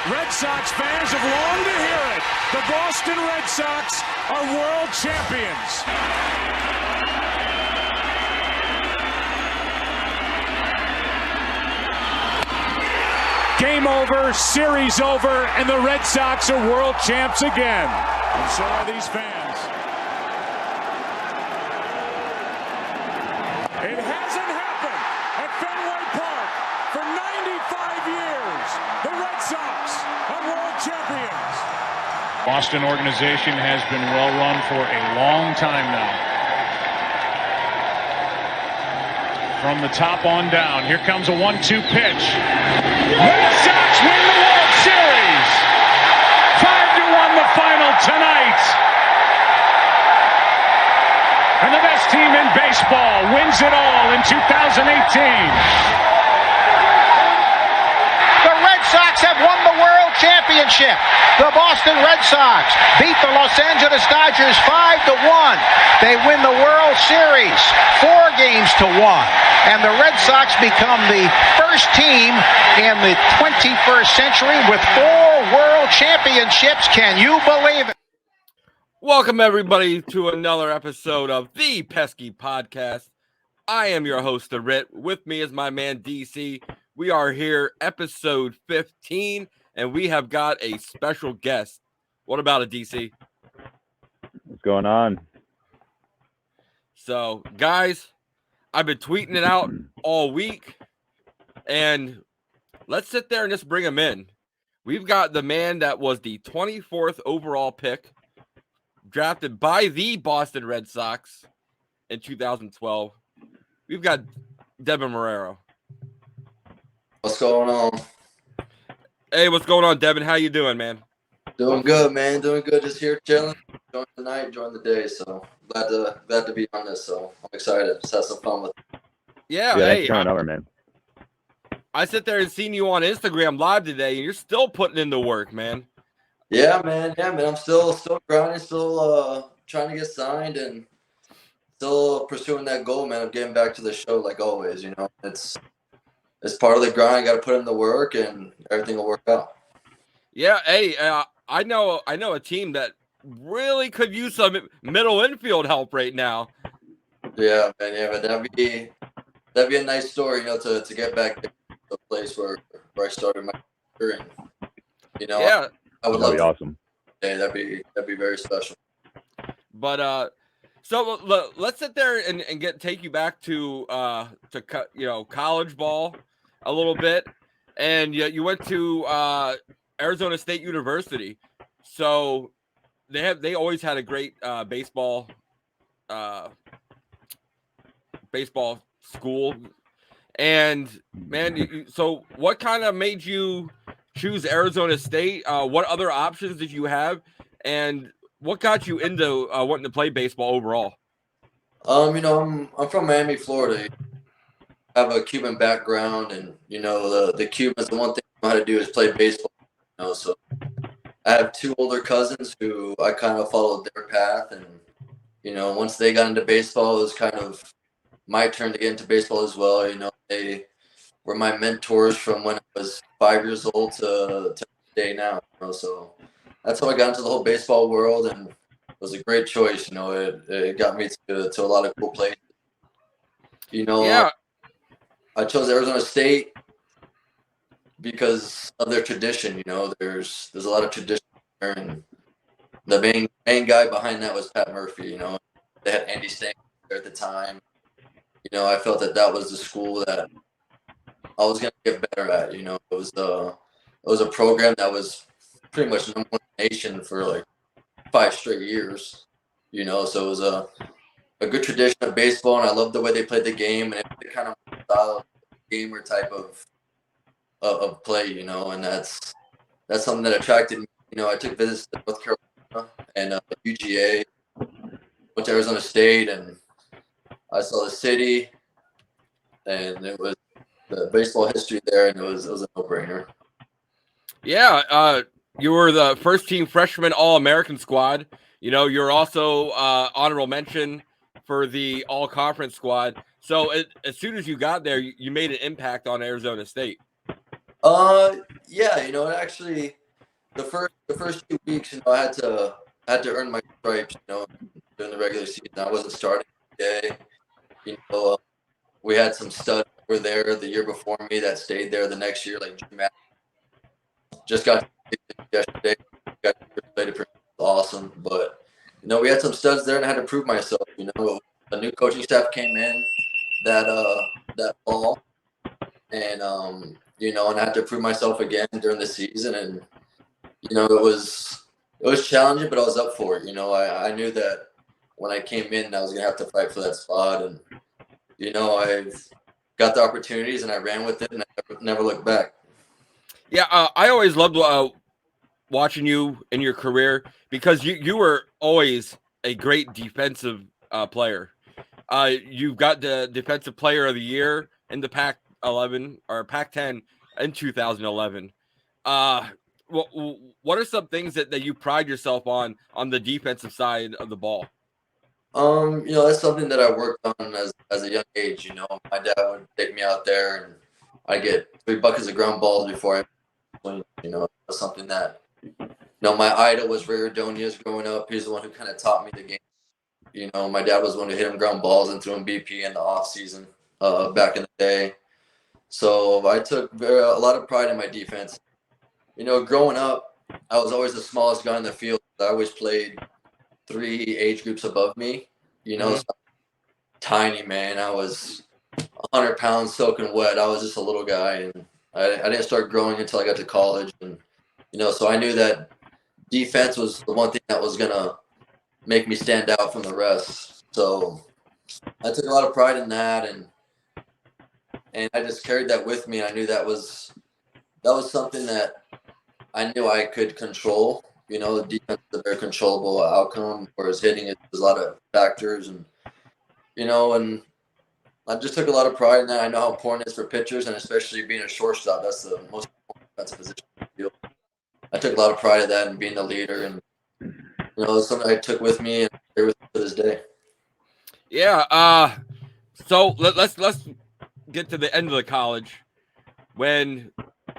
Red Sox fans have longed to hear it. The Boston Red Sox are world champions. Game over, series over, and the Red Sox are world champs again. And so are these fans. It hasn't happened at Fenway Park for 95 years. The Red Sox are world champions. Boston organization has been well run for a long time now. From the top on down, here comes a 1-2 pitch. Red Sox win the World Series. 5-1 the final tonight. And the best team in baseball wins it all in 2018. The Red Sox have won the World Championship. The Boston Red Sox beat the Los Angeles Dodgers 5-1. They win the World Series 4-1. And the Red Sox become the first team in the 21st century with 4 World Championships. Can you believe it? Welcome, everybody, to another episode of the Pesky Podcast. I am your host, the Ritt. With me is my man, DC. We are here, episode 15, and we have got a special guest. What about it, DC? What's going on? So, guys, I've been tweeting it out all week, and let's sit there and just bring him in. We've got the man that was the 24th overall pick, drafted by the Boston Red Sox in 2012. We've got Deven Marrero. What's going on? Hey, what's going on, Deven? How you doing, man? Doing good, man. Doing good. Just here chilling. Enjoying the night, enjoying the day. So glad to be on this. So I'm excited. Just have some fun with it. Yeah, Thanks for coming over, man. I sit there and seen you on Instagram live today, and you're still putting in the work, man. Yeah, man. I'm still grinding, still trying to get signed, and still pursuing that goal, man, of getting back to the show like always. You know, it's part of the grind. Got to put in the work, and everything will work out. Yeah, hey, I know a team that really could use some middle infield help right now. Yeah, man. Yeah, but that'd be a nice story, you know, to get back to the place where I started my career, and you know, yeah, I would That'd love be awesome. Yeah, that'd be very special. But so let's sit there and take you back to college ball a little bit, and you went to Arizona State University, so they always had a great baseball school, and man, so what kind of made you choose Arizona State? What other options did you have, and what got you into wanting to play baseball overall? You know, I'm from Miami, Florida. I have a Cuban background, and you know, the Cubans, the one thing they know how to do is play baseball. You know, so I have 2 older cousins who I kind of followed their path, and you know, once they got into baseball, it was kind of my turn to get into baseball as well. You know, they were my mentors from when I was 5 years old to today now. You know, so that's how I got into the whole baseball world, and it was a great choice. You know, it got me to a lot of cool places. You know, yeah. I chose Arizona State because of their tradition. You know, there's a lot of tradition there, and the main guy behind that was Pat Murphy. You know, they had Andy Stank there at the time. You know, I felt that was the school that I was going to get better at. You know, it was a program that was pretty much number one in the nation for like 5 straight years. You know, so it was a good tradition of baseball, and I loved the way they played the game, and it kind of style gamer type of play. You know, and that's something that attracted me. You know, I took visits to North Carolina and UGA, went to Arizona State, and I saw the city, and it was the baseball history there, and it was a no-brainer. Yeah, you were the first team freshman All-American squad. You know, you're also honorable mention for the All-Conference squad. So as soon as you got there, you made an impact on Arizona State. Yeah, actually, the first 2 weeks, I had to earn my stripes, during the regular season. I wasn't starting every day. We had some studs that were there the year before me that stayed there the next year, like Jim Matt. Just got yesterday. Got pretty awesome, but we had some studs there, and I had to prove myself. A new coaching staff came in that fall, and and I had to prove myself again during the season, and it was challenging, but I was up for it. I knew that when I came in, I was gonna have to fight for that spot, and I've got the opportunities, and I ran with it, and I never looked back. Yeah, I always loved watching you in your career because you were always a great defensive player. You got the Defensive Player of the Year in the Pac-11 or Pac-10 in 2011. What are some things that you pride yourself on the defensive side of the ball? That's something that I worked on as a young age. My dad would take me out there, and I get 3 buckets of ground balls before I swing. That's something that my idol was Ray Ordonez growing up. He's the one who kind of taught me the game. My dad was the one who hit him ground balls and threw him BP in the off season back in the day. So I took a lot of pride in my defense. Growing up, I was always the smallest guy in the field. I always played 3 age groups above me. So tiny, man. I was 100 pounds soaking wet. I was just a little guy, and I didn't start growing until I got to college. And so I knew that defense was the one thing that was gonna make me stand out from the rest. So I took a lot of pride in that, and I just carried that with me. I knew that was something that I knew I could control. The defense is a very controllable outcome, whereas hitting it, there's a lot of factors, and and I just took a lot of pride in that. I know how important it is for pitchers, and especially being a shortstop, that's the most important defensive position in the field. I took a lot of pride in that and being a leader, and it's something I took with me and carry with me to this day. Yeah. So let's get to the end of the college when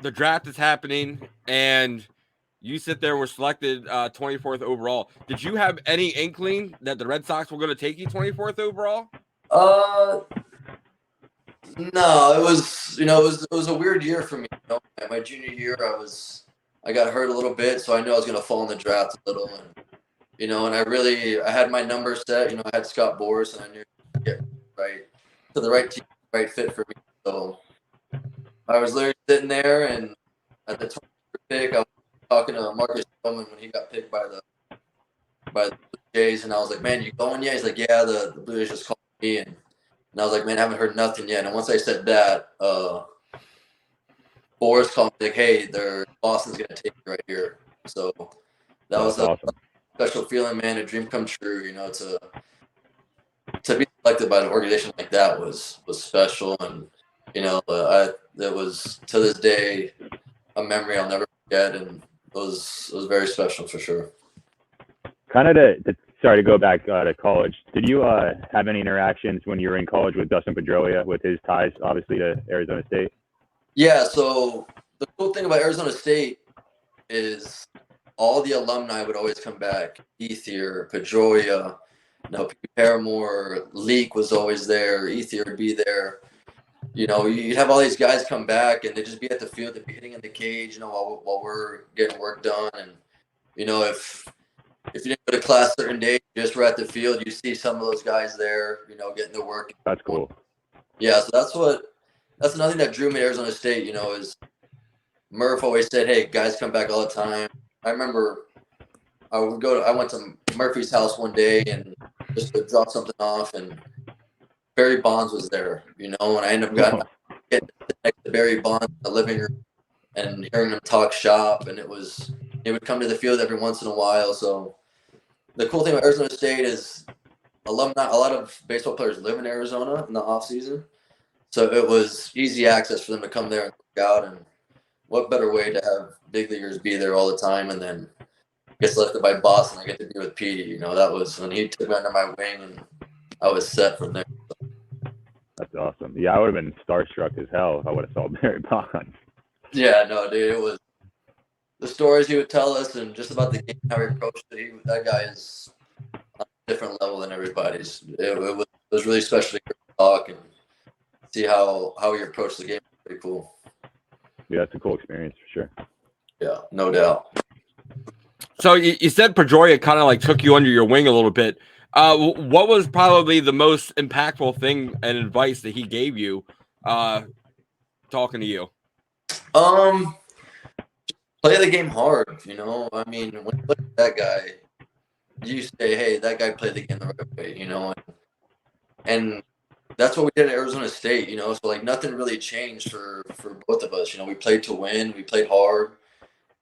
the draft is happening and you sit there, were selected 24th overall. Did you have any inkling that the Red Sox were going to take you 24th overall? No, it was a weird year for me. My junior year, I got hurt a little bit, so I knew I was going to fall in the draft a little, and I had my number set. I had Scott Boras, and I knew to get right to the right team, right fit for me. So I was literally sitting there, and at the 20th pick, I was talking to Marcus Stroman when he got picked by the Blue Jays, and I was like, "Man, you going yet?" He's like, "Yeah, the Blue Jays just called me," and I was like, "Man, I haven't heard nothing yet." And once I said that, Boras called me like, "Hey, Boston's gonna take you right here." So that was awesome. A special feeling, man. A dream come true. To be selected by an organization like that was special, and it was to this day a memory I'll never forget, and it was very special for sure. Kind of sorry to go back to college. Did you have any interactions when you were in college with Dustin Pedroia, with his ties obviously to Arizona State? Yeah, so the cool thing about Arizona State is all the alumni would always come back. Ethier, Pedroia, Paramore, Leak was always there. Ethier would be there. You'd have all these guys come back, and they'd just be at the field, they'd be hitting in the cage, while we're getting work done. And if you didn't go to class certain days, you just were at the field, you see some of those guys there, getting the work. That's cool. Yeah, so that's another thing that drew me to Arizona State, is Murph always said, "Hey, guys come back all the time." I remember I went to Murphy's house one day and just to drop something off, and Barry Bonds was there, and I ended up getting next to Barry Bonds in the living room and hearing him talk shop, and he would come to the field every once in a while. So the cool thing about Arizona State is a lot of baseball players live in Arizona in the off season. So it was easy access for them to come there and work out, and what better way to have big leaguers be there all the time, and then get selected by Boston. I get to be with Petey. That was when he took me under my wing, and I was set from there. That's awesome. Yeah, I would have been starstruck as hell if I would have saw Barry Bonds. Yeah, no, dude, it was the stories he would tell us and just about the game, how he approached it. That guy is on a different level than everybody's. It was really special to hear him talk and see how he approached the game. Pretty cool. Yeah, that's a cool experience for sure. Yeah, no doubt. So you said Pedroia kind of like took you under your wing a little bit. What was probably the most impactful thing and advice that he gave you talking to you? Play the game hard, you know. I mean, when you look at that guy, you say, hey, that guy played the game the right way, you know. And that's what we did at Arizona State, you know. So, like, nothing really changed for both of us. You know, we played to win. We played hard.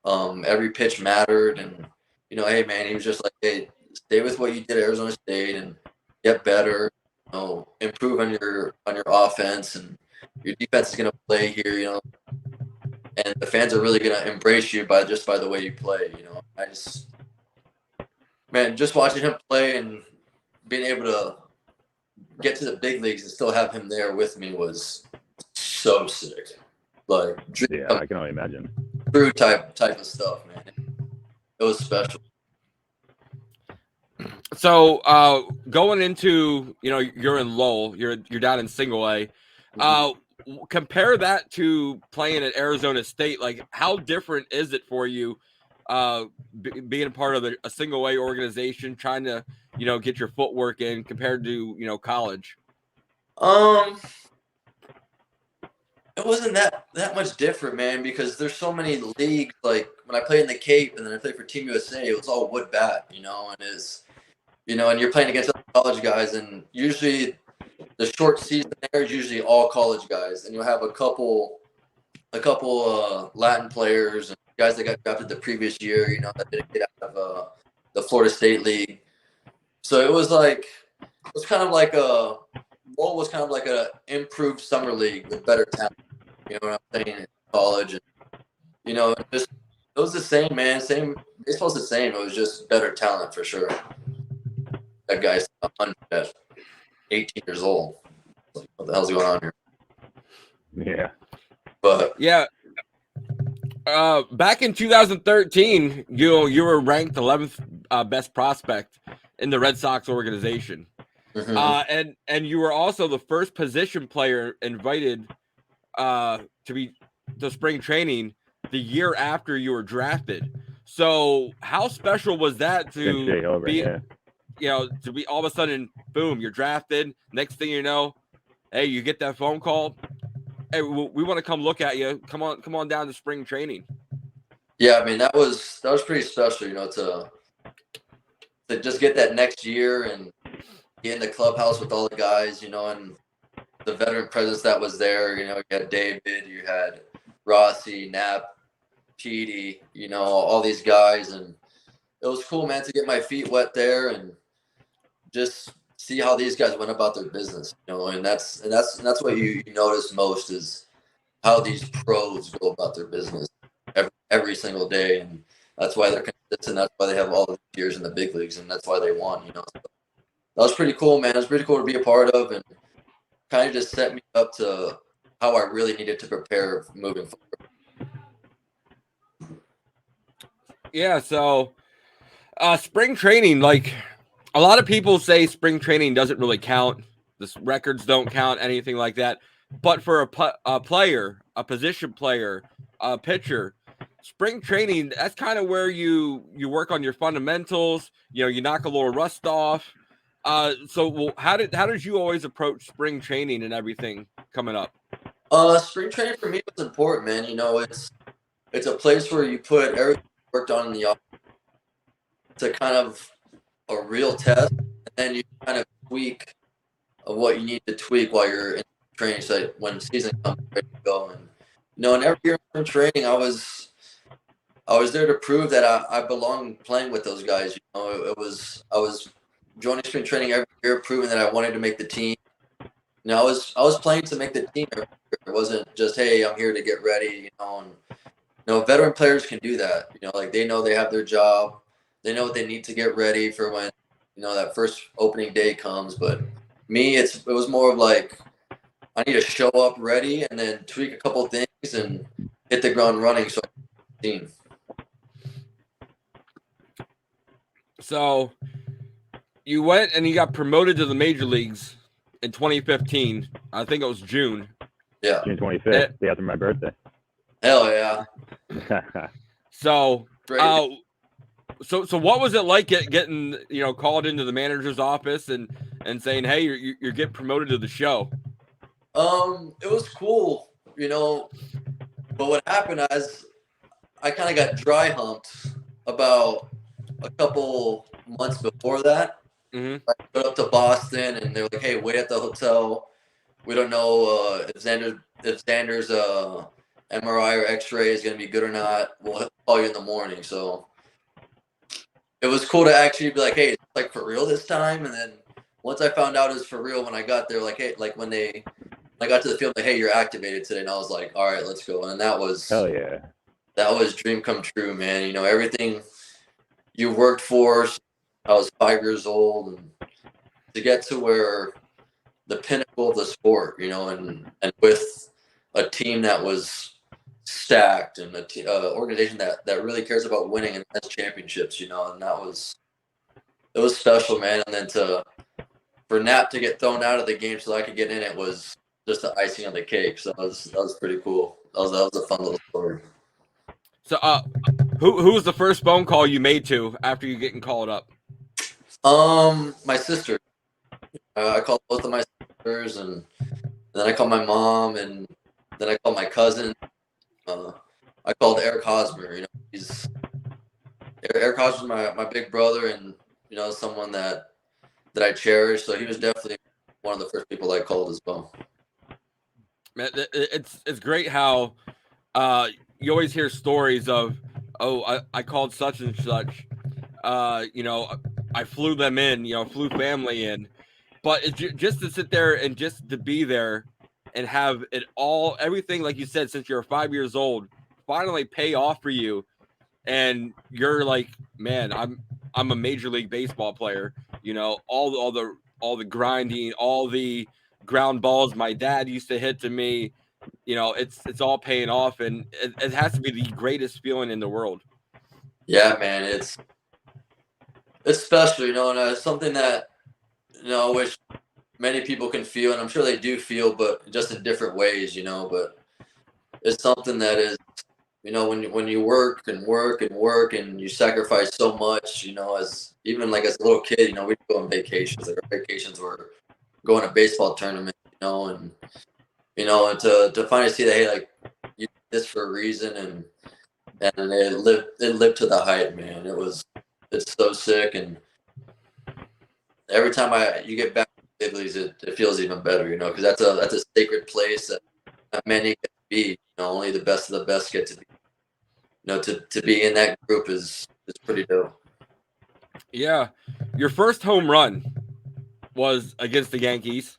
Every pitch mattered. And, you know, hey, man, he was just like, hey, stay with what you did at Arizona State and get better. You know, improve on your offense, and your defense is going to play here, you know. And the fans are really going to embrace you by the way you play, you know. Just watching him play and being able to get to the big leagues and still have him there with me was so sick. Like, yeah, I can only imagine. True type of stuff, man. It was special. So going into, you know, you're in Lowell, you're down in Single A. Compare that to playing at Arizona State. Like, how different is it for you being a part of a Single A organization, trying to, you know, get your footwork in compared to, you know, college? It wasn't that much different, man, because there's so many leagues. Like, when I played in the Cape and then I played for Team USA, it was all wood bat, you know, and you're playing against other college guys, and usually the short season there is usually all college guys, and you'll have a couple Latin players and guys that got drafted the previous year, you know, that didn't get out of the Florida State League. So it was kind of like a improved summer league with better talent. You know what I'm saying? In college, and, you know, it was the same, man. Baseball's the same. It was just better talent for sure. That guy's 18 years old. What the hell's going on here? Yeah. But yeah. Back in 2013, you were ranked 11th best prospect in the Red Sox organization. Mm-hmm. And you were also the first position player invited to spring training the year after you were drafted. So how special was that to be, you know, to be all of a sudden, boom, you're drafted. Next thing you know, hey, you get that phone call. Hey, we want to come look at you. Come on down to spring training. Yeah, I mean, that was pretty special, you know, to just get that next year and get in the clubhouse with all the guys, you know, and the veteran presence that was there. You know, you had David, you had Rossi, Knapp, Petey, you know, all these guys, and it was cool, man, to get my feet wet there and just see how these guys went about their business, you know, and that's what you notice most is how these pros go about their business every single day, and that's why they're consistent. That's why they have all the years in the big leagues, and that's why they won, you know. So that was pretty cool, man. It was pretty cool to be a part of, and kind of just set me up to how I really needed to prepare moving forward. Yeah, so spring training, like a lot of people say spring training doesn't really count. The records don't count, anything like that. But for a player, a position player, a pitcher, spring training, that's kind of where you work on your fundamentals. You know, you knock a little rust off. So how did you always approach spring training and everything coming up? Spring training for me was important, man. You know, it's a place where you put everything you worked on in the off to kind of a real test, and then you kind of tweak what you need to tweak while you're in training, so that when season comes, ready to go. And you know, and every year in training, I was there to prove that I belong playing with those guys. You know, I was joining spring training every year, proving that I wanted to make the team. You know, I was playing to make the team every year. It wasn't just, hey, I'm here to get ready, you know. And you know, veteran players can do that. You know, like they know they have their job. They know what they need to get ready for when, you know, that first opening day comes. But me, it was more of like, I need to show up ready and then tweak a couple things and hit the ground running. So, team. So you went and you got promoted to the major leagues in 2015. I think it was June. Yeah. June 25th, day after my birthday. Hell yeah. So, so what was it like getting called into the manager's office and saying, hey, you're getting promoted to the show? It was cool, but what happened is I kind of got dry humped about a couple months before that. Mm-hmm. I went up to Boston and they were like, hey, wait at the hotel. We don't know if Xander's MRI or X-ray is going to be good or not. We'll call you in the morning. So it was cool to actually be like, hey, it's like for real this time. And then once I found out it was for real, when I got there, like, hey, like when I got to the field, like, hey, you're activated today. And I was like, all right, let's go. And that was, hell yeah, that was dream come true, man. Everything you worked for. I was 5 years old, and to get to where the pinnacle of the sport, and with a team that was stacked and an organization that really cares about winning and has championships, and it was special, man. And then for Knapp to get thrown out of the game so I could get in it was just the icing on the cake. So that was pretty cool. That was a fun little story. So, who was the first phone call you made to after you getting called up? My sister. I called both of my sisters, and then I called my mom, and then I called my cousin. I called Eric Hosmer. Eric Hosmer's my big brother, and someone that I cherish. So he was definitely one of the first people I called as well. Man, it's great how you always hear stories of, I called such and such. I flew them in, flew family in, but just to sit there and just to be there and have it all, everything, like you said, since you're 5 years old, finally pay off for you. And you're like, man, I'm a Major League Baseball player, all the grinding, all the ground balls my dad used to hit to me, it's all paying off, and it has to be the greatest feeling in the world. Yeah, man, it's special, and it's something that, I wish many people can feel, and I'm sure they do feel, but just in different ways, but it's something that is, when you work and work and work and you sacrifice so much, as a little kid, we'd go on vacations. Like our vacations were going to baseball tournament, and to finally see that, hey, like, you did this for a reason, and it lived to the height, man. It's so sick, and every time you get back to the big leagues, it feels even better, because that's a sacred place that not many get to be. Only the best of the best get to be. To be in that group is pretty dope. Yeah, your first home run was against the Yankees.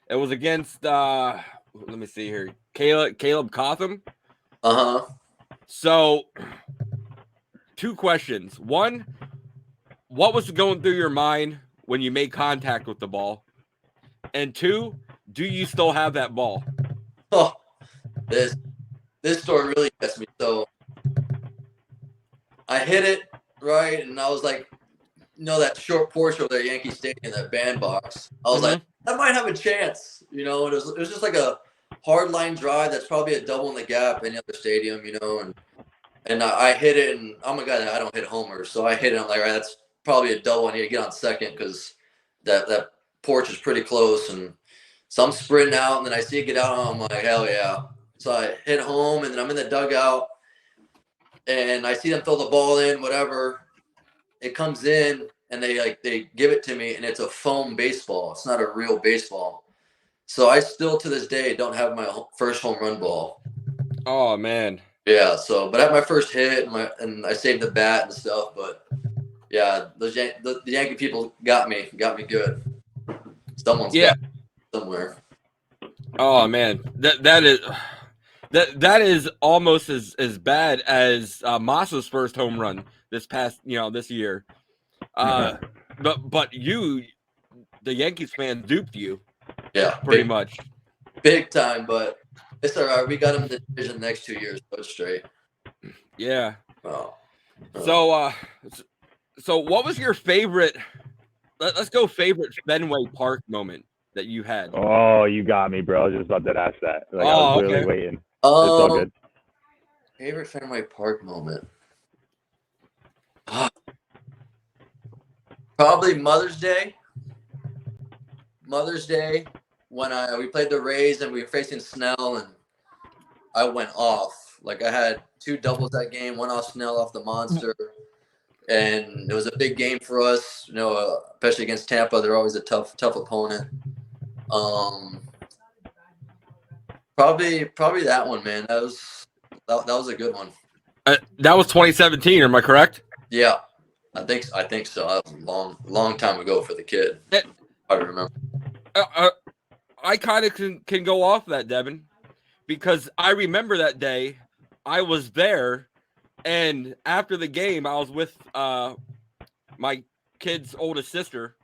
It was against let me see here, Caleb Cotham. So, two questions. One, what was going through your mind when you made contact with the ball? And two, do you still have that ball? Oh, this story really gets me. So I hit it right, and I was like, that short porch over there, Yankee Stadium, that bandbox. I was like, I might have a chance. And it was just like a hard line drive that's probably a double in the gap any other stadium, and I hit it, and oh my God, I don't hit homers. So I hit it. I'm like, all right, that's probably a double. I need to get on second because that porch is pretty close. And so I'm sprinting out, and then I see it get out, and I'm like, hell yeah. So I hit home, and then I'm in the dugout, and I see them throw the ball in, whatever. It comes in, and they give it to me, and it's a foam baseball. It's not a real baseball. So I still to this day don't have my first home run ball. Oh man. Yeah. So, but I had my first hit, and I saved the bat and stuff. But yeah, the Yankee people got me good. Someone's got me somewhere. Oh man, that is almost as bad as Masa's first home run this year. But you, the Yankees fans, duped you. Yeah, pretty much. Big time, but It's all right. We got him in the division the next 2 years, so it's straight. Yeah. Oh. So what was your favorite? Let's go favorite Fenway Park moment that you had. Oh, you got me, bro. I was just about to ask that. Like, I was literally waiting. It's all good. Favorite Fenway Park moment? Probably Mother's Day. Mother's Day when we played the Rays and we were facing Snell and I went off. Like I had 2 doubles that game, one off Snell, off the monster. And it was a big game for us, especially against Tampa. They're always a tough opponent. Probably that one, man. That was a good one. That was 2017. Am I correct? Yeah, I think so. That was a long time ago for the kid. I remember. I kind of can go off that, Deven, because I remember that day. I was there. And after the game, I was with my kid's oldest sister,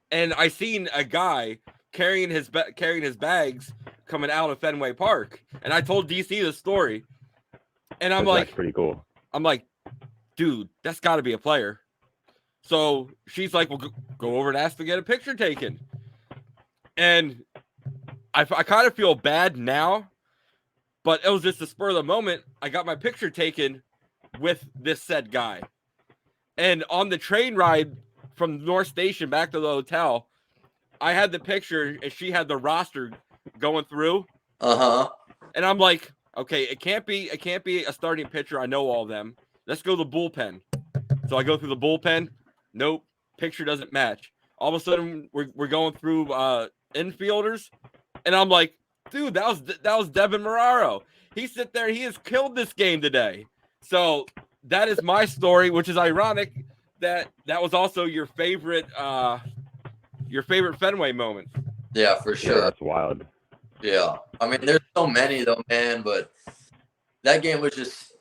and I seen a guy carrying his bags coming out of Fenway Park. And I told DC the story, and I'm like, "That's pretty cool." I'm like, "Dude, that's got to be a player." So she's like, "Well, go over and ask to get a picture taken." And I kind of feel bad now. But it was just the spur of the moment. I got my picture taken with this said guy. And on the train ride from North Station back to the hotel, I had the picture and she had the roster going through. Uh-huh. And I'm like, okay, it can't be a starting pitcher. I know all of them. Let's go to the bullpen. So I go through the bullpen. Nope. Picture doesn't match. All of a sudden we're going through infielders. And I'm like, dude, that was Deven Marrero. He sit there. He has killed this game today. So that is my story, which is ironic that was also your favorite Fenway moment. Yeah, for sure. Yeah, that's wild. Yeah, I mean, there's so many though, man. But that game was just,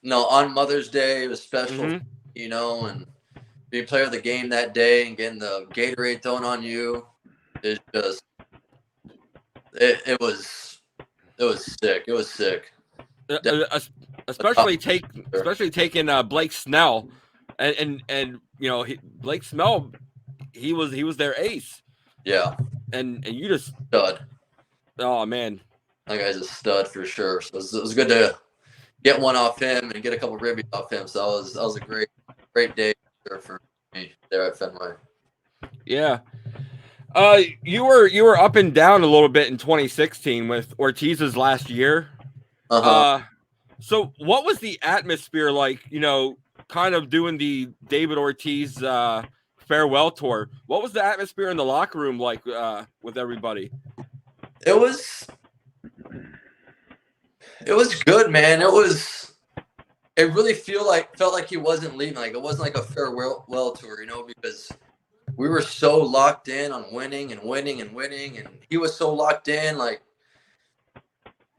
on Mother's Day, it was special, and being player of the game that day and getting the Gatorade thrown on you is just. It was sick. It was sick. Especially taking Blake Snell, and Blake Snell, he was their ace. Yeah. And you just stud. Oh man, that guy's a stud for sure. So it was good to get one off him and get a couple ribbies off him. So that was a great day for me there at Fenway. Yeah. You were up and down a little bit in 2016 with Ortiz's last year. So what was the atmosphere like, kind of doing the David Ortiz farewell tour? What was the atmosphere in the locker room like with everybody? It was good, man. It really felt like he wasn't leaving. Like it wasn't like a farewell tour, because we were so locked in on winning, and he was so locked in. Like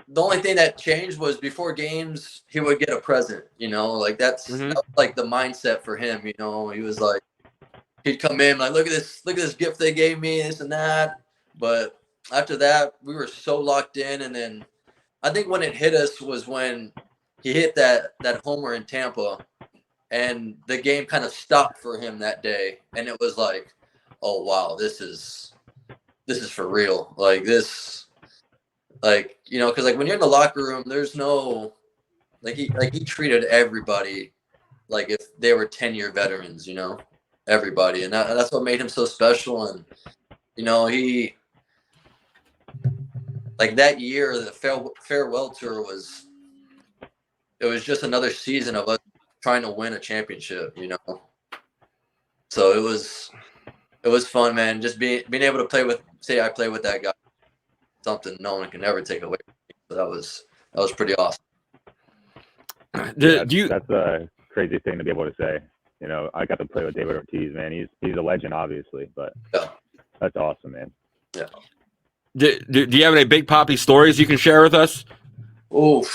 the only thing that changed was before games he would get a present. Like that was like the mindset for him. He was like, he'd come in like, look at this gift they gave me, this and that. But after that, we were so locked in, and then I think when it hit us was when he hit that homer in Tampa. And the game kind of stopped for him that day. And it was like, oh, wow, this is for real. Like this, like, because like when you're in the locker room, there's no, he treated everybody like if they were 10-year veterans, everybody. And that's what made him so special. And, he, like that year, the farewell tour it was just another season of us trying to win a championship, So it was fun, man. Just being able to I play with that guy, something no one can ever take away from me. So that was pretty awesome. That's a crazy thing to be able to say. I got to play with David Ortiz, man. He's a legend, obviously, but that's awesome, man. Yeah. Do you have any Big Papi stories you can share with us? Oh,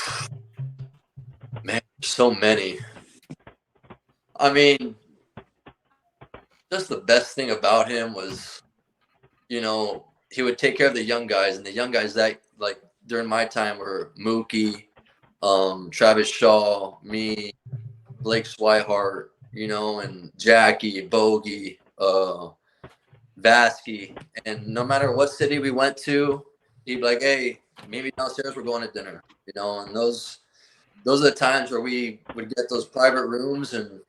man, so many. I mean, just the best thing about him was, he would take care of the young guys, and the young guys during my time were Mookie, Travis Shaw, me, Blake Swihart, and Jackie, Bogey, Vasky. And no matter what city we went to, he'd be like, hey, maybe downstairs we're going to dinner, and those are the times where we would get those private rooms and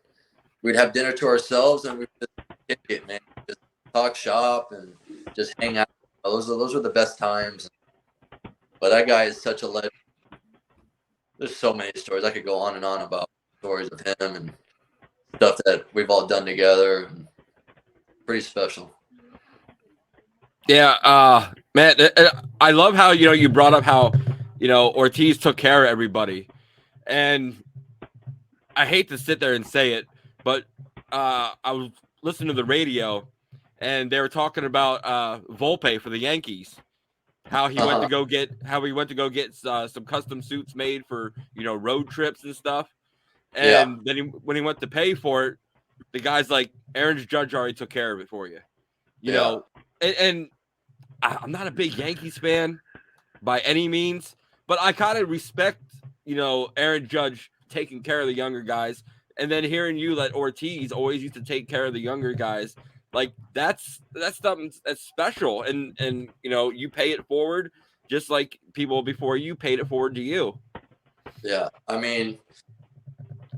we'd have dinner to ourselves and we'd just kick it, man. Just talk shop and just hang out. Those are the best times. But that guy is such a legend. There's so many stories. I could go on and on about stories of him and stuff that we've all done together. Pretty special. Yeah, man, I love how, you brought up how, Ortiz took care of everybody. And I hate to sit there and say it, but I was listening to the radio and they were talking about Volpe for the Yankees. How he went to go get some custom suits made for, road trips and stuff. And then when he went to pay for it, the guy's like, Aaron Judge already took care of it for you. You know, and I'm not a big Yankees fan by any means, but I kind of respect, Aaron Judge taking care of the younger guys. And then hearing you that Ortiz always used to take care of the younger guys, like that's something that's special. And you pay it forward just like people before you paid it forward to you. Yeah. I mean,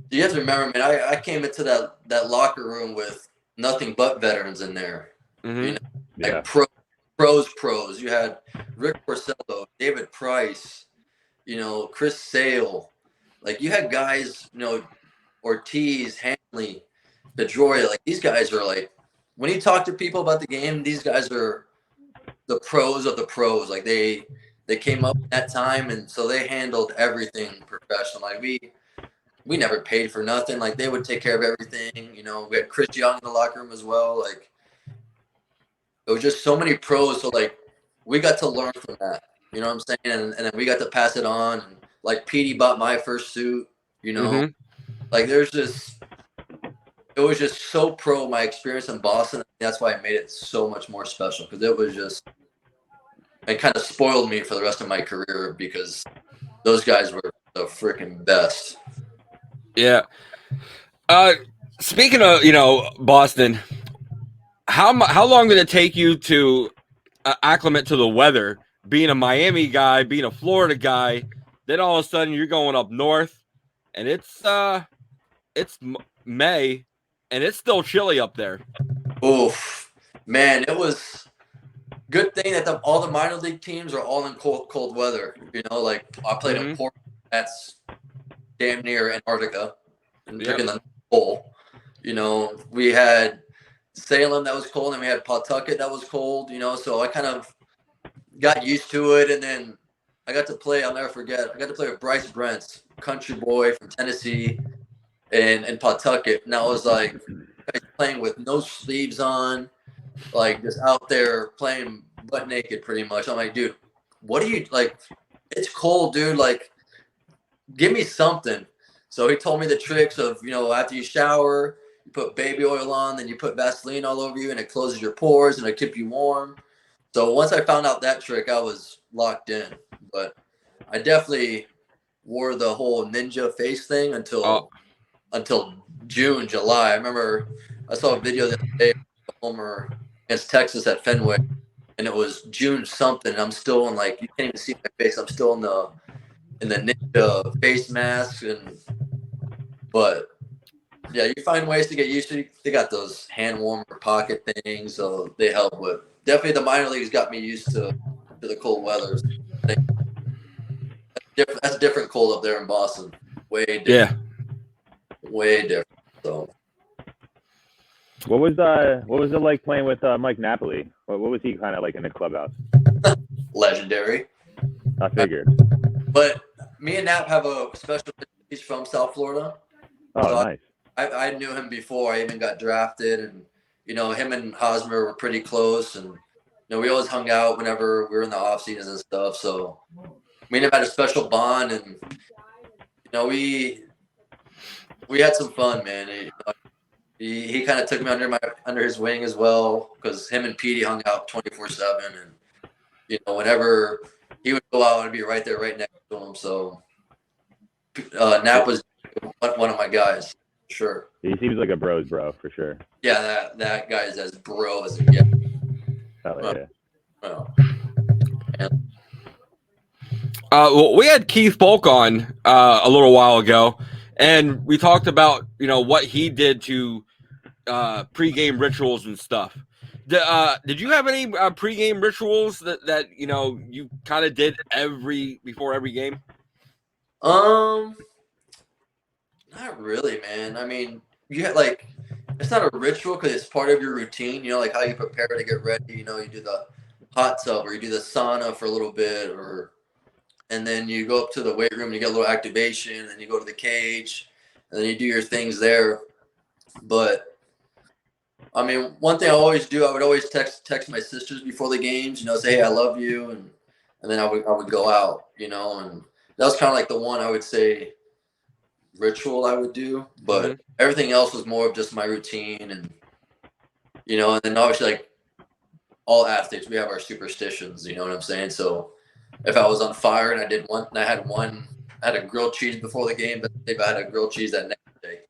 you have to remember, man, I came into that locker room with nothing but veterans in there. Mm-hmm. Like pros. You had Rick Porcello, David Price, Chris Sale. Like you had guys, Ortiz, Hanley, Pedroia. Like these guys are like, when you talk to people about the game, these guys are the pros of the pros. Like they came up at that time, and so they handled everything professional. Like we never paid for nothing. Like they would take care of everything. We had Chris Young in the locker room as well. Like it was just so many pros. So like we got to learn from that. You know what I'm saying? And then we got to pass it on. And like Petey bought my first suit. Mm-hmm. Like it was just so pro my experience in Boston. That's why I made it so much more special, because it was just, it kind of spoiled me for the rest of my career because those guys were the freaking best. Yeah. Speaking of, Boston, how long did it take you to acclimate to the weather? Being a Miami guy, being a Florida guy, then all of a sudden you're going up north, and it's May, and it's still chilly up there. Oof, man, it was good thing that all the minor league teams are all in cold weather. Like I played in Portland, that's damn near Antarctica, and drinking the pole. We had Salem that was cold, and we had Pawtucket that was cold. So I kind of got used to it, and then I got to play. I'll never forget. I got to play with Bryce Brents, country boy from Tennessee, and Pawtucket, and I was like playing with no sleeves on, like just out there playing butt naked pretty much. I'm like, dude, what are you like? It's cold, dude. Like, give me something. So he told me the tricks of, after you shower, you put baby oil on, then you put Vaseline all over you, and it closes your pores and it keeps you warm. So once I found out that trick, I was locked in. But I definitely wore the whole ninja face thing until June, July. I remember I saw a video the other day of Homer against Texas at Fenway, and it was June something. And I'm still in, like, you can't even see my face. I'm still in the ninja face mask, but yeah, you find ways to get used to it. They got those hand warmer pocket things, so they help with. Definitely the minor leagues got me used to the cold weather. That's different cold up there in Boston. Way different. Yeah. Way different. So what was it like playing with Mike Napoli? What was he kind of like in the clubhouse? Legendary. I figured. But me and Nap have a special. He's from South Florida. Oh, so nice. I knew him before I even got drafted, and him and Hosmer were pretty close, and we always hung out whenever we were in the off seasons and stuff. So we had a special bond, and we had some fun, man. He kind of took me under his wing as well, because him and Petey hung out 24/7, and whenever he would go out and be right there, right next to him. So Knapp was one of my guys, sure. He seems like a bro's bro for sure. Yeah, that guy is as bro as it gets. Yeah. Well, we had Keith Polk on a little while ago, and we talked about what he did to pregame rituals and stuff. Did you have any pregame rituals that you kind of did before every game? Not really, man. I mean, you had it's not a ritual because it's part of your routine. Like how you prepare to get ready. You do the hot tub or you do the sauna for a little bit, and then you go up to the weight room and you get a little activation, and you go to the cage, and then you do your things there. But I mean, one thing I always do, I would always text my sisters before the games. Say, hey, I love you, and then I would go out. And that was kind of like the one I would say ritual I would do, but everything else was more of just my routine, and and then obviously all athletes, we have our superstitions, you know what I'm saying? So if I was on fire and I had a grilled cheese before the game, but if I had a grilled cheese that next day,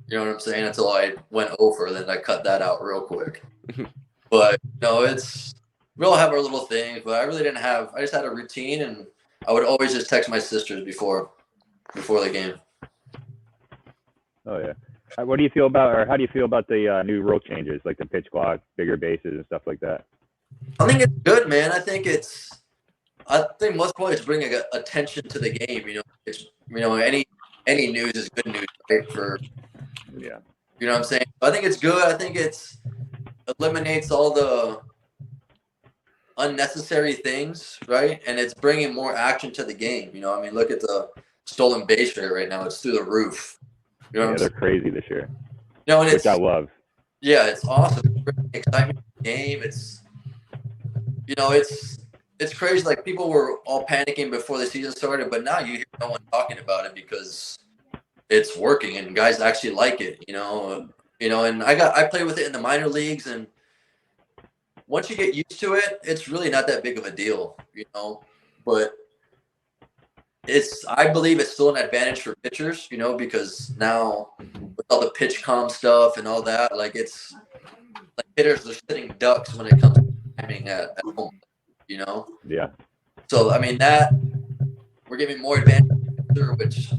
you know what I'm saying? Until I went over, then I cut that out real quick. But we all have our little things, but I just had a routine, and I would always just text my sisters before the game. Oh yeah. What do you feel about, or how do you feel about the new rule changes, like the pitch clock, bigger bases, and stuff like that? I think it's good, man. I think most players bring attention to the game. Any news is good news, right? You know what I'm saying? I think it's good. I think it eliminates all the unnecessary things, right? And it's bringing more action to the game. I mean, look at the stolen base rate right now; it's through the roof. They're crazy this year. And which I love. Yeah, it's awesome. It's bringing excitement to the game. It's crazy. Like, people were all panicking before the season started, but now you hear no one talking about it because it's working and guys actually like it. And I play with it in the minor leagues, and once you get used to it, it's really not that big of a deal. But I believe it's still an advantage for pitchers, because now with all the pitch comm stuff and all that, it's like hitters are sitting ducks when it comes to timing at home, Yeah. So, I mean, that we're giving more advantage to the pitcher, which,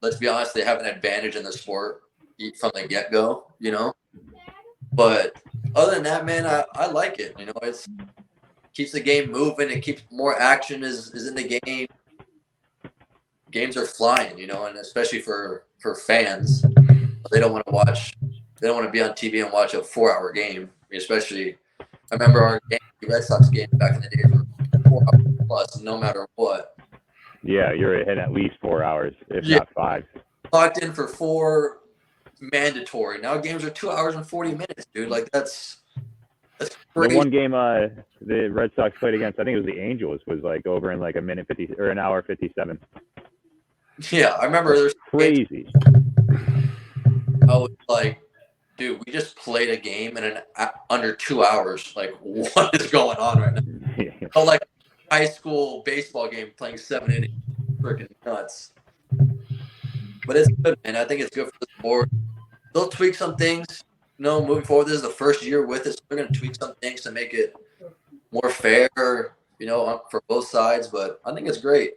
let's be honest, they have an advantage in the sport from the get-go, But other than that, man, I like it. It keeps the game moving. It keeps more action is in the game. Games are flying, and especially for fans, they don't want to be on TV and watch a 4-hour game. Especially, I remember our Red Sox game back in the day were 4 hours plus, no matter what. Yeah, you're hitting at least 4 hours, if not 5. Locked in for 4, mandatory. Now games are 2 hours and 40 minutes, dude. That's crazy. The one game the Red Sox played against, I think it was the Angels, was over in a minute 50 or an hour 57. Yeah, I remember there's crazy. I was like, dude, we just played a game in under 2 hours. What is going on right now? Like high school baseball game playing 7 innings, freaking nuts. But it's good, man. I think it's good for the sport. They'll tweak some things. Moving forward, this is the first year with it, so they're going to tweak some things to make it more fair, for both sides. But I think it's great.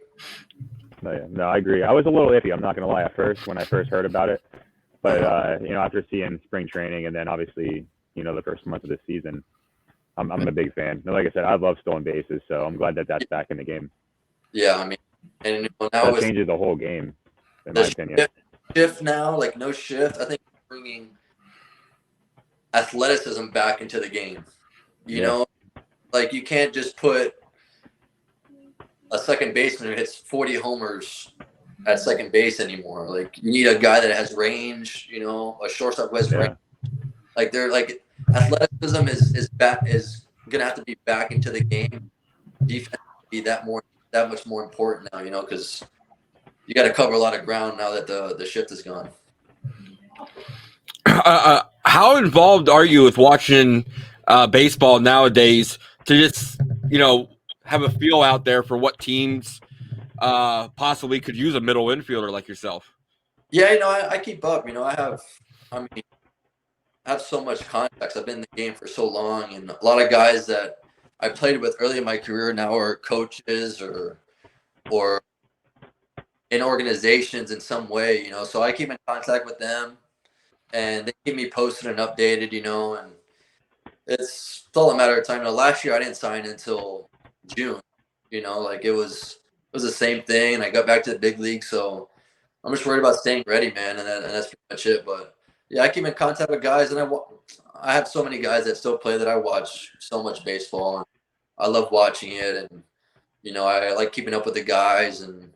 No, I agree. I was a little iffy. I'm not going to lie at first when I first heard about it. But, after seeing spring training and then obviously, the first month of the season, I'm a big fan. Like I said, I love stolen bases, so I'm glad that that's back in the game. Yeah, I mean, and now that changes the whole game, in my opinion. Shift now, no shift. I think bringing athleticism back into the game. You know, you can't just put a second baseman who hits 40 homers at second base anymore. You need a guy that has range, a shortstop who has range. Athleticism is gonna have to be back into the game. Defense be that much more important now, because you got to cover a lot of ground now that the shift is gone. How involved are you with watching baseball nowadays to just, have a feel out there for what teams possibly could use a middle infielder like yourself. Yeah, I keep up. I have so much context. I've been in the game for so long, and a lot of guys that I played with early in my career now are coaches or in organizations in some way, so I keep in contact with them, and they keep me posted and updated, and it's all a matter of time. Last year I didn't sign until June, like it was the same thing, and I got back to the big league, so I'm just worried about staying ready, man, and that's pretty much it. But yeah, I keep in contact with guys, and I have so many guys that still play that I watch so much baseball, and I love watching it, and I like keeping up with the guys, and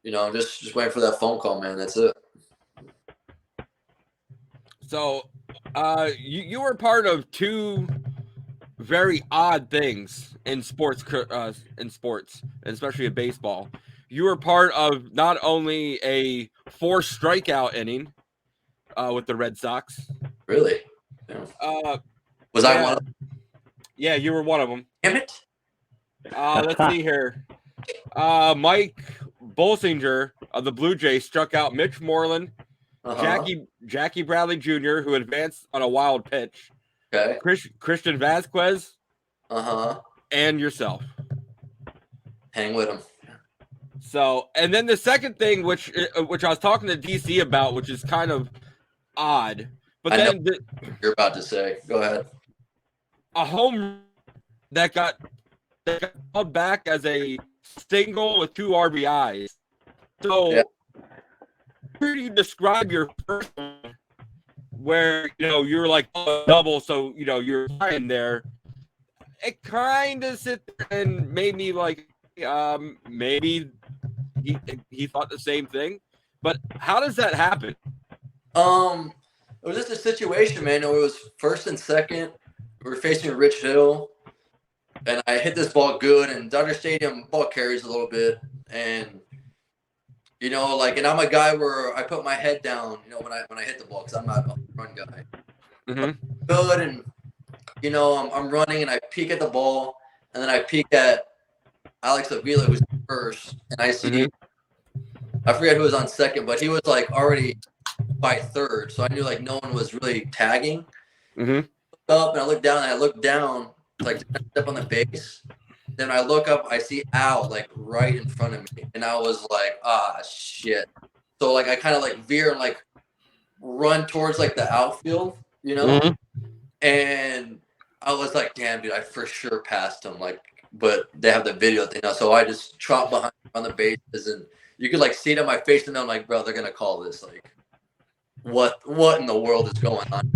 just waiting for that phone call, man. That's it. So, you were part of two very odd things in sports, and especially in baseball. You were part of not only a 4 strikeout inning with the Red Sox. Really? Yeah. Was yeah, I one of them? Yeah, you were one of them. Damn it. Let's see here. Mike Bolsinger of the Blue Jays struck out Mitch Moreland, Jackie Bradley Jr., who advanced on a wild pitch. Okay. Christian Vasquez. And yourself. Hang with him. So, and then the second thing, which I was talking to DC about, which is kind of odd, but then you're about to say, go ahead. A home that got called back as a single with 2 RBIs. So, how do you describe your first one where, you're like double, so, you're flying there? It kind of sit there and made me like, maybe he thought the same thing. But how does that happen? It was just a situation, man. It was first and second. We were facing Rich Hill, and I hit this ball good, and Dodger Stadium ball carries a little bit, and and I'm a guy where I put my head down, when I hit the ball, because I'm not a run guy. Mm-hmm. Good, and I'm running, and I peek at the ball, and then I peek at Alex Avila, who's first, and I see I forget who was on second, but he was like already by third, so I knew like no one was really tagging. Mm-hmm. Up and I look down, and I look down like step on the base. Then I look up, I see Al like right in front of me, and I was like, shit. So like I kind of like veer and like run towards like the outfield, Mm-hmm. And I was like, damn, dude, I for sure passed him. Like, but they have the video thing now, so I just trot behind on the bases, and you could like see it on my face, and I'm like, bro, they're gonna call this. Like, what in the world is going on?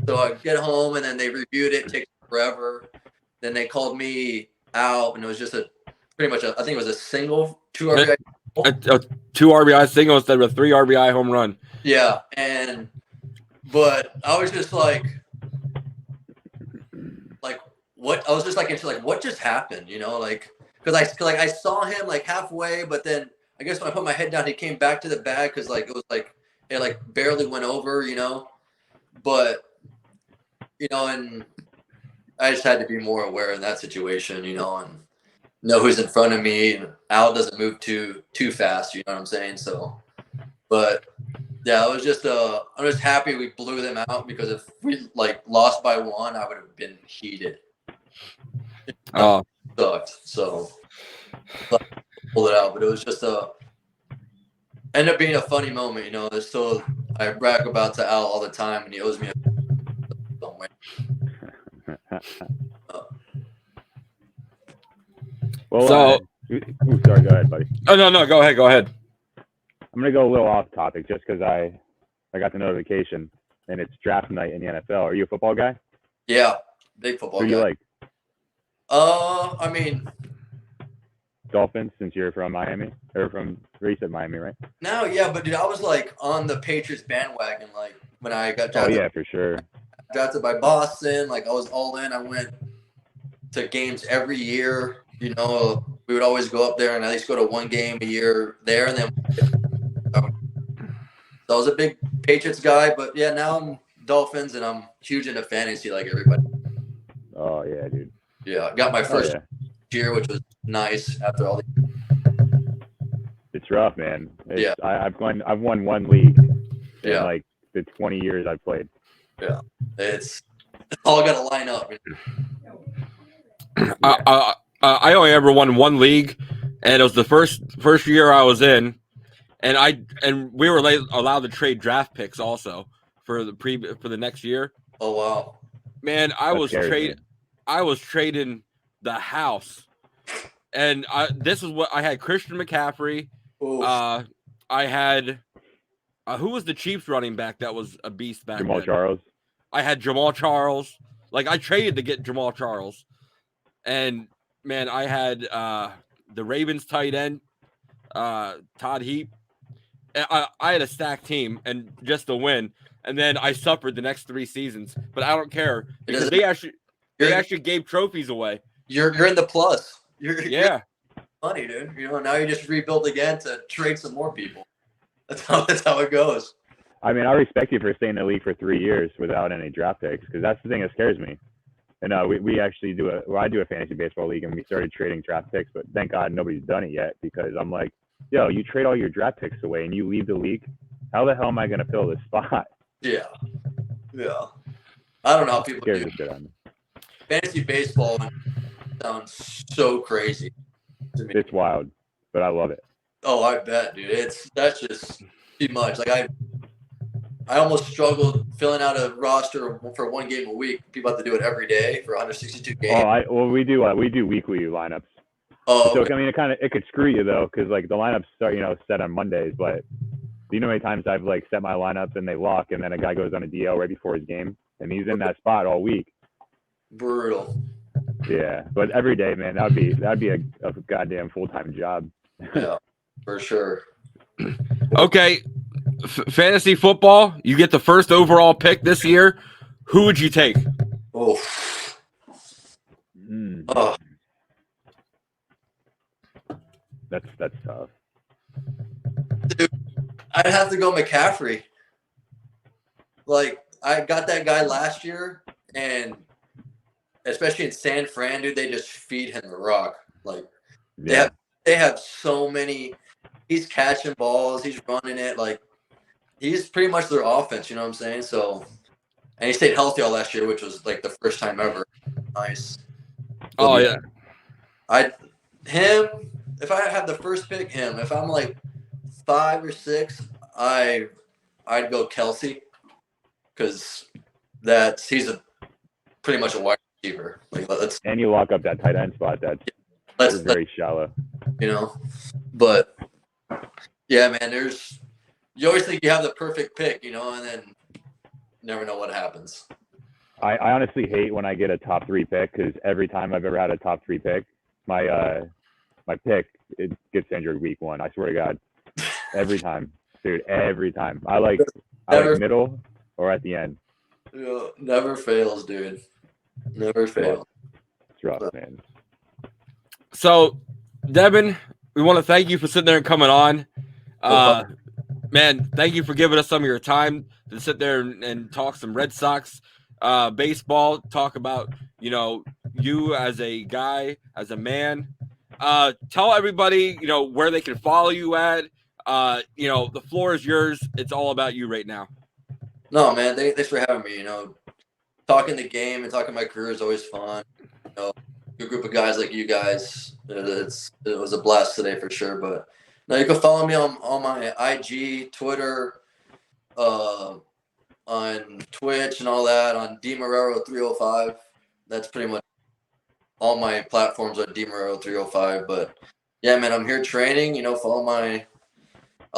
So I get home, and then they reviewed it. It takes forever. Then they called me out, and it was just pretty much I think it was a single 2 RBI. A 2 RBI single instead of a 3 RBI home run. Yeah, but I was just like what? I was just like into like what just happened, like because I saw him like halfway, but then I guess when I put my head down, he came back to the bag because like it was like it like barely went over, but and I just had to be more aware in that situation, and know who's in front of me. And Al doesn't move too fast, you know what I'm saying? So, but yeah, it was just I'm just happy we blew them out, because if we like lost by 1, I would have been heated. Oh, sucked. So pulled it out, but it was just ended up being a funny moment, There's still I brag about to Al all the time, and he owes me a somewhere. Well, so sorry, go ahead, buddy. Oh no, go ahead. I'm gonna go a little off topic just because I got the notification and it's draft night in the NFL. Are you a football guy? Yeah, big football Who guy. do you like? I mean, Dolphins, since you're from Miami, or you said Miami, right? No, yeah, but dude, I was like on the Patriots bandwagon, like when I got drafted. Oh yeah, for sure. Drafted by Boston, like I was all in. I went to games every year. We would always go up there and at least go to 1 game a year there, and then so I was a big Patriots guy. But yeah, now I'm Dolphins, and I'm huge into fantasy, like everybody. Oh yeah, dude. Yeah, I got my first year, which was nice after all the. It's rough, man. Yeah. I've won one league in Yeah. like the 20 years I've played. Yeah, it's all got to line up. I only ever won one league, and it was the first year I was in, and we were allowed to trade draft picks also for the next year. Oh wow, man! I was trading the house, and this is what I had: Christian McCaffrey. Oof. I had who was the Chiefs running back that was a beast back Jamal then? Charles. I had Jamal Charles. Like, I traded to get Jamal Charles. And, man, I had the Ravens tight end, Todd Heap. I had a stacked team and just to win. And then I suffered the next 3 seasons. But I don't care because they actually gave trophies away. You're in the plus. You're money, dude. Now you just rebuild again to trade some more people. That's how it goes. I mean, I respect you for staying in the league for 3 years without any draft picks, because that's the thing that scares me. And we actually I do a fantasy baseball league, and we started trading draft picks, but thank God nobody's done it yet, because I'm like, yo, you trade all your draft picks away and you leave the league. How the hell am I going to fill this spot? Yeah. I don't know how people Scares do. the shit out of me. Fantasy baseball sounds so crazy to me. It's wild, but I love it. Oh, I bet, dude. That's just too much. Like I almost struggled filling out a roster for 1 game a week. People have to do it every day for 162 games. We do weekly lineups. Oh, so okay. I mean, it could screw you though, because like the lineups start set on Mondays. But do you know how many times I've like set my lineups and they lock, and then a guy goes on a DL right before his game, and he's in that spot all week. Brutal. Yeah, but every day, man, that'd be a goddamn full-time job. Yeah, for sure. Okay. Fantasy football, you get the first overall pick this year. Who would you take? Oh. Oh. That's tough. Dude, I'd have to go McCaffrey. Like, I got that guy last year, and especially in San Fran, dude, they just feed him the rock. Like, they have so many. He's catching balls. He's running it. Like, he's pretty much their offense. You know what I'm saying? So, and he stayed healthy all last year, which was like the first time ever. Nice. Oh yeah. If I have the first pick, him. If I'm like 5 or 6, I'd go Kelsey, because he's pretty much a wide receiver. Like, and you lock up that tight end spot. That's very shallow. But yeah, man, you always think you have the perfect pick, and then you never know what happens. I honestly hate when I get a top 3 pick, because every time I've ever had a top 3 pick, my pick, it gets injured week 1. I swear to God, every time, dude, every time. I like middle or at the end. Never fails, dude. Never fails. It's rough, man. So, Deven, we want to thank you for sitting there and coming on. Man, thank you for giving us some of your time to sit there and talk some Red Sox baseball, talk about, you as a guy, as a man. Tell everybody, where they can follow you at. The floor is yours. It's all about you right now. No, man, thanks for having me. Talking the game and talking my career is always fun. A group of guys like you guys, it was a blast today for sure. But no, you can follow me on my IG, Twitter, on Twitch and all that, on Deven Marrero 305. That's pretty much all my platforms are Deven Marrero 305. But yeah, man, I'm here training. Follow I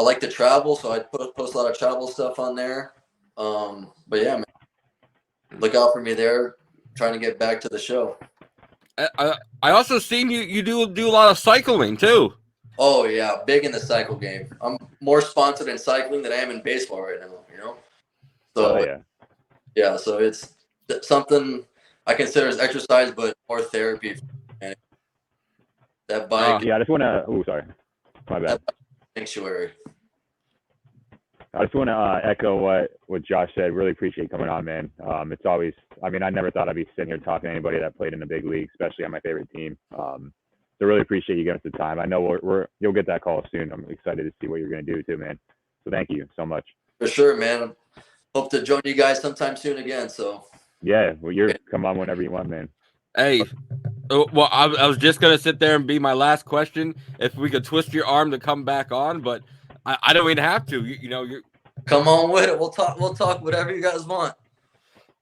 like to travel, so I post a lot of travel stuff on there. But yeah, man, look out for me there. Trying to get back to the show. I also seen you do a lot of cycling too. Oh yeah, big in the cycle game. I'm more sponsored in cycling than I am in baseball right now. So yeah, so it's something I consider as exercise, but more therapy. And that bike. I just want to. Oh, sorry, my bad. Sanctuary. I just want to echo what Josh said. Really appreciate coming on, man. It's always. I mean, I never thought I'd be sitting here talking to anybody that played in the big league, especially on my favorite team. So really appreciate you giving us the time. I know you'll get that call soon. I'm excited to see what you're going to do too, man. So thank you so much. For sure, man. Hope to join you guys sometime soon again. So yeah, well, come on whenever you want, man. Hey, well, I was just gonna sit there and be my last question if we could twist your arm to come back on, but I don't even have to. You're come on with it. We'll talk whatever you guys want.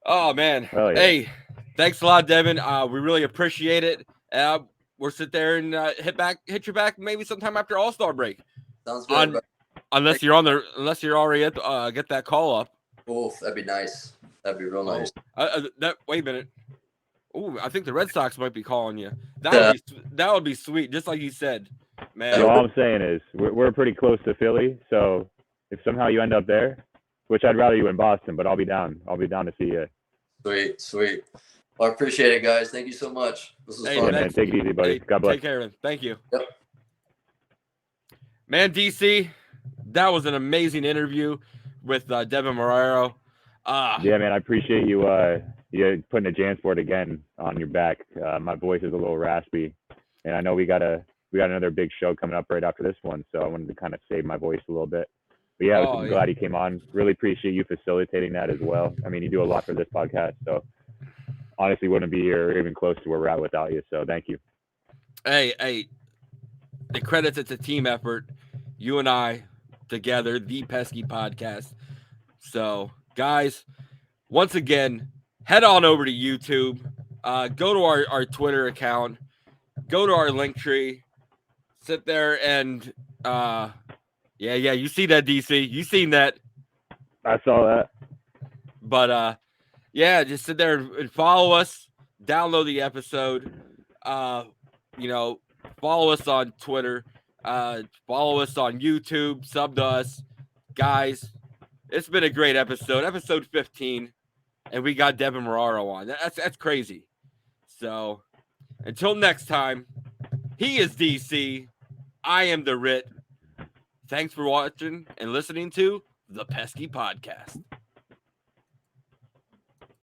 Oh man. Yeah. Hey, thanks a lot, Deven. We really appreciate it. We'll sit there and hit you back maybe sometime after All-Star break. Sounds good. Unless you're already at get that call up. Oh, that'd be nice. That'd be real nice. Wait a minute. Oh, I think the Red Sox might be calling you. That would be sweet, just like you said, man. So all I'm saying is we're pretty close to Philly, so if somehow you end up there, which I'd rather you in Boston, but I'll be down. I'll be down to see you. Sweet. Well, I appreciate it, guys. Thank you so much. This was fun. Yeah, man, take it easy, buddy. God bless. Take care, man. Thank you. Yep. Man, DC, that was an amazing interview with Deven Marrero. Yeah, man, I appreciate you putting a JanSport again on your back. My voice is a little raspy, and I know we got another big show coming up right after this one, so I wanted to kind of save my voice a little bit. But yeah, I'm glad you came on. Really appreciate you facilitating that as well. I mean, you do a lot for this podcast, so honestly wouldn't be here even close to where we're at without you. So thank you. Hey, the credits, it's a team effort. You and I together, the Pesky Podcast. So, guys, once again, head on over to YouTube. Go to our Twitter account. Go to our link tree. Sit there and yeah, you see that, DC. You seen that. I saw that. But yeah, just sit there and follow us. Download the episode. Follow us on Twitter. Follow us on YouTube. Sub to us. Guys, it's been a great episode. Episode 15. And we got Deven Marrero on. That's crazy. So, until next time, he is DC. I am the Ritt. Thanks for watching and listening to the Pesky Podcast.